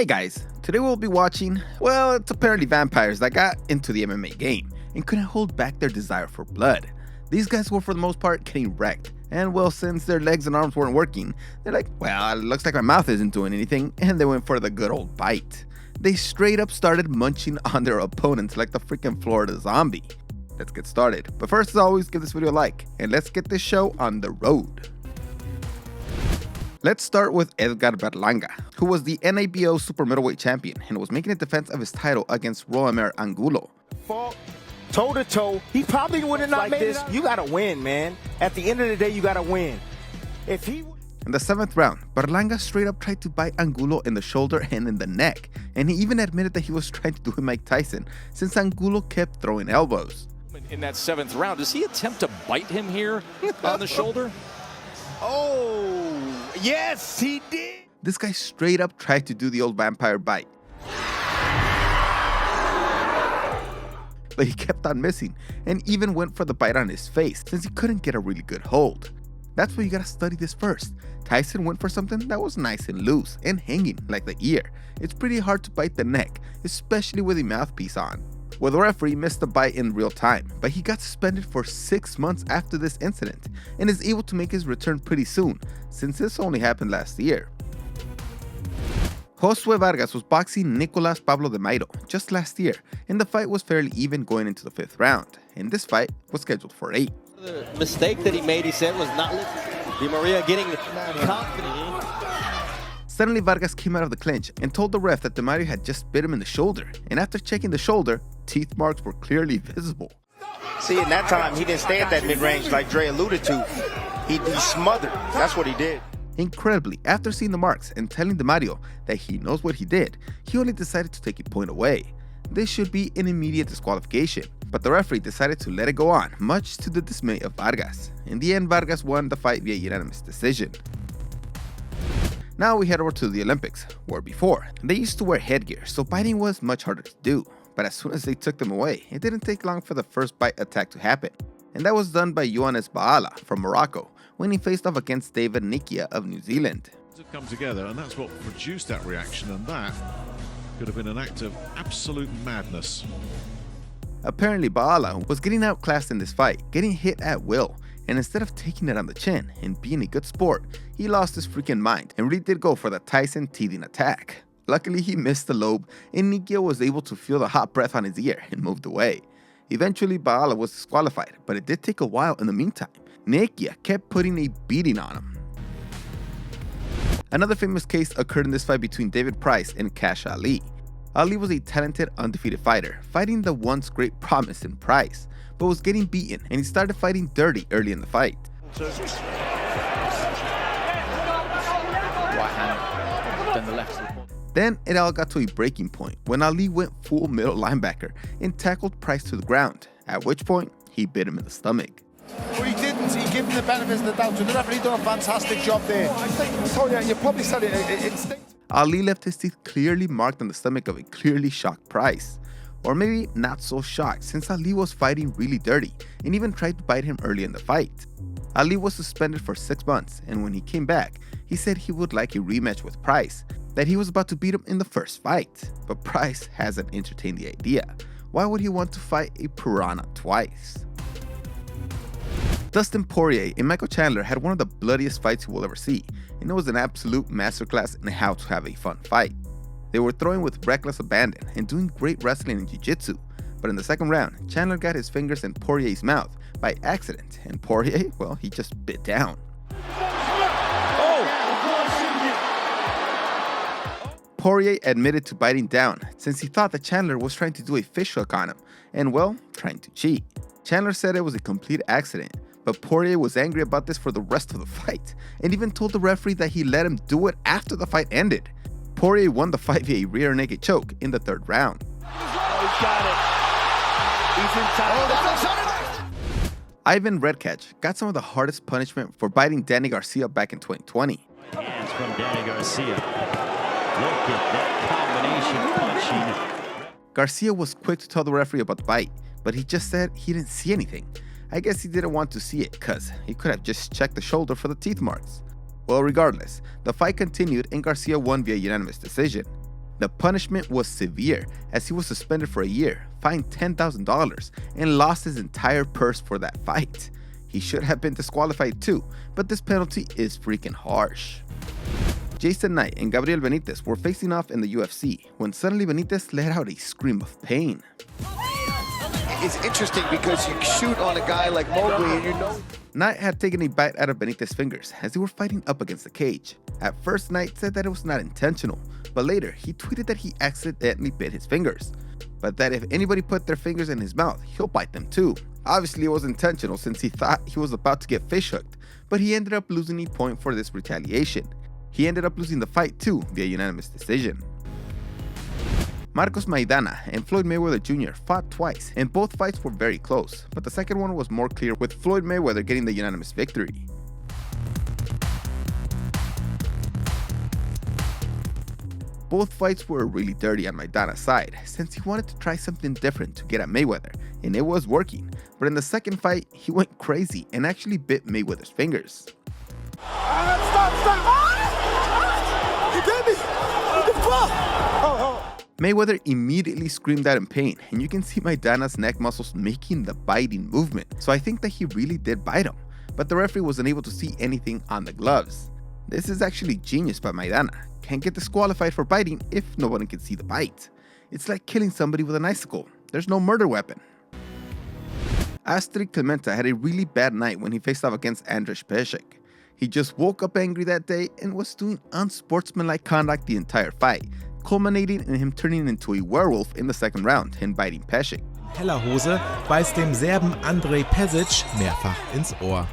Hey guys, today we'll be watching, well, it's apparently vampires that got into the MMA game and couldn't hold back their desire for blood. These guys were for the most part getting wrecked, and well, since their legs and arms weren't working, they're like, well, it looks like my mouth isn't doing anything, and they went for the good old bite. They straight up started munching on their opponents like the freaking Florida zombie. Let's get started, but first as always, give this video a like, and let's get this show on the road. Let's start with Elgar Barlanga, who was the NABO super middleweight champion and was making a defense of his title against Romer Angulo. Toe to toe, he probably would have not made this. You gotta win, man. At the end of the day, you gotta win. If he In the 7th round, Barlanga straight up tried to bite Angulo in the shoulder and in the neck, and he even admitted that he was trying to do a Mike Tyson since Angulo kept throwing elbows. In that 7th round, does he attempt to bite him here on the shoulder? Oh, yes, he did. This guy straight up tried to do the old vampire bite, but he kept on missing and even went for the bite on his face since he couldn't get a really good hold. That's why you gotta study this first. Tyson went for something that was nice and loose and hanging like the ear. It's pretty hard to bite the neck, especially with a mouthpiece on. Well, the referee missed the bite in real time, but he got suspended for 6 months after this incident and is able to make his return pretty soon, since this only happened last year. Josué Vargas was boxing Nicolas Pablo de Mairo just last year, and the fight was fairly even going into the 5th round, and this fight was scheduled for 8. The mistake that he made, he said, was not Di Maria getting confident. Suddenly Vargas came out of the clinch and told the ref that De Mario had just bit him in the shoulder, and after checking the shoulder, teeth marks were clearly visible. See, in that time, he didn't stay at that mid-range like Dre alluded to. He smothered. That's what he did. Incredibly, after seeing the marks and telling De Mario that he knows what he did, he only decided to take a point away. This should be an immediate disqualification, but the referee decided to let it go on, much to the dismay of Vargas. In the end, Vargas won the fight via unanimous decision. Now we head over to the Olympics, where before, they used to wear headgear, so biting was much harder to do. But as soon as they took them away, it didn't take long for the first bite attack to happen. And that was done by Johannes Bala from Morocco, when he faced off against David Nikia of New Zealand. Have come together, and that's what produced that reaction, and that could have been an act of absolute madness. Apparently Bala was getting outclassed in this fight, getting hit at will, and instead of taking it on the chin and being a good sport, he lost his freaking mind and really did go for the Tyson teething attack. Luckily he missed the lobe and Nikia was able to feel the hot breath on his ear and moved away. Eventually Bala was disqualified, but it did take a while in the meantime. Nikia kept putting a beating on him. Another famous case occurred in this fight between David Price and Cash Ali. Ali was a talented, undefeated fighter, fighting the once great promise in Price, but was getting beaten and he started fighting dirty early in the fight. Right hand, then the left. Then it all got to a breaking point when Ali went full middle linebacker and tackled Price to the ground, at which point he bit him in the stomach. But he didn't. He gave him the benefit of the doubt. So the referee done a fantastic job there. I think, you probably said it instinct. Ali left his teeth clearly marked on the stomach of a clearly shocked Price. Or maybe not so shocked, since Ali was fighting really dirty and even tried to bite him early in the fight. Ali was suspended for 6 months, and when he came back, he said he would like a rematch with Price, that he was about to beat him in the first fight. But Price hasn't entertained the idea. Why would he want to fight a piranha twice? Dustin Poirier and Michael Chandler had one of the bloodiest fights you will ever see, and it was an absolute masterclass in how to have a fun fight. They were throwing with reckless abandon and doing great wrestling and jiu-jitsu, but in the 2nd round, Chandler got his fingers in Poirier's mouth by accident, and Poirier, well, he just bit down. Poirier admitted to biting down since he thought that Chandler was trying to do a fish hook on him and, well, trying to cheat. Chandler said it was a complete accident, but Poirier was angry about this for the rest of the fight and even told the referee that he let him do it after the fight ended. Poirier won the fight via a rear naked choke in the 3rd round. He's got it. He's inside. Ivan Redkach got some of the hardest punishment for biting Danny Garcia back in 2020. Hands from Danny Garcia. Look at that combination punching. Garcia was quick to tell the referee about the bite, but he just said he didn't see anything. I guess he didn't want to see it, cause he could have just checked the shoulder for the teeth marks. Well, regardless, the fight continued and Garcia won via unanimous decision. The punishment was severe, as he was suspended for a year, fined $10,000, and lost his entire purse for that fight. He should have been disqualified too, but this penalty is freaking harsh. Jason Knight and Gabriel Benitez were facing off in the UFC when suddenly Benitez let out a scream of pain. It's interesting because you shoot on a guy like Mowgli and you know... Knight had taken a bite out of Benitez's fingers as they were fighting up against the cage. At first, Knight said that it was not intentional, but later he tweeted that he accidentally bit his fingers, but that if anybody put their fingers in his mouth, he'll bite them too. Obviously, it was intentional since he thought he was about to get fish hooked, but he ended up losing a point for this retaliation. He ended up losing the fight too via unanimous decision. Marcos Maidana and Floyd Mayweather Jr. fought twice, and both fights were very close, but the second one was more clear with Floyd Mayweather getting the unanimous victory. Both fights were really dirty on Maidana's side, since he wanted to try something different to get at Mayweather, and it was working, but in the second fight, he went crazy and actually bit Mayweather's fingers. Stop! He bit me! What the fuck? Mayweather immediately screamed out in pain, and you can see Maidana's neck muscles making the biting movement, so I think that he really did bite him, but the referee wasn't able to see anything on the gloves. This is actually genius by Maidana. Can't get disqualified for biting if no one can see the bite. It's like killing somebody with an icicle. There's no murder weapon. Astrid Clementa had a really bad night when he faced off against Andrzej Pesek. He just woke up angry that day and was doing unsportsmanlike conduct the entire fight, culminating in him turning into a werewolf in the second round and biting Pesek. Heller Hose beißt dem Serben Andrej Pešić mehrfach ins Ohr.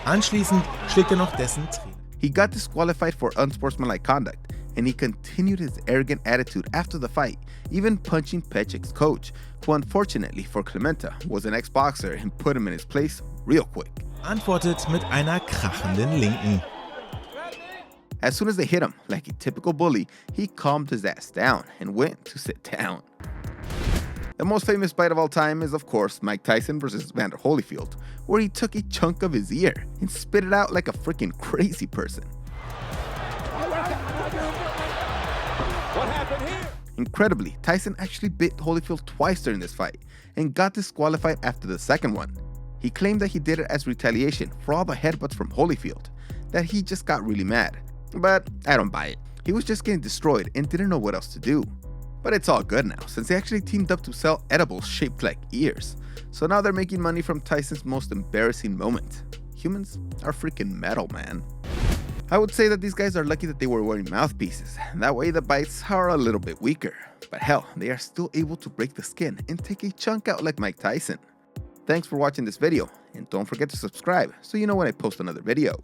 Anschließend schlägt noch dessen Trainer. He got disqualified for unsportsmanlike conduct, and he continued his arrogant attitude after the fight, even punching Pesek's coach, who unfortunately for Clementa was an ex-boxer and put him in his place real quick. Antwortet mit einer krachenden Linken. As soon as they hit him, like a typical bully, he calmed his ass down and went to sit down. The most famous fight of all time is, of course, Mike Tyson versus Evander Holyfield, where he took a chunk of his ear and spit it out like a freaking crazy person. What happened here? Incredibly, Tyson actually bit Holyfield twice during this fight and got disqualified after the second one. He claimed that he did it as retaliation for all the headbutts from Holyfield, that he just got really mad. But I don't buy it. He was just getting destroyed and didn't know what else to do. But it's all good now, since they actually teamed up to sell edibles shaped like ears. So now they're making money from Tyson's most embarrassing moment. Humans are freaking metal, man. I would say that these guys are lucky that they were wearing mouthpieces. That way the bites are a little bit weaker. But hell, they are still able to break the skin and take a chunk out like Mike Tyson. Thanks for watching this video, and don't forget to subscribe so you know when I post another video.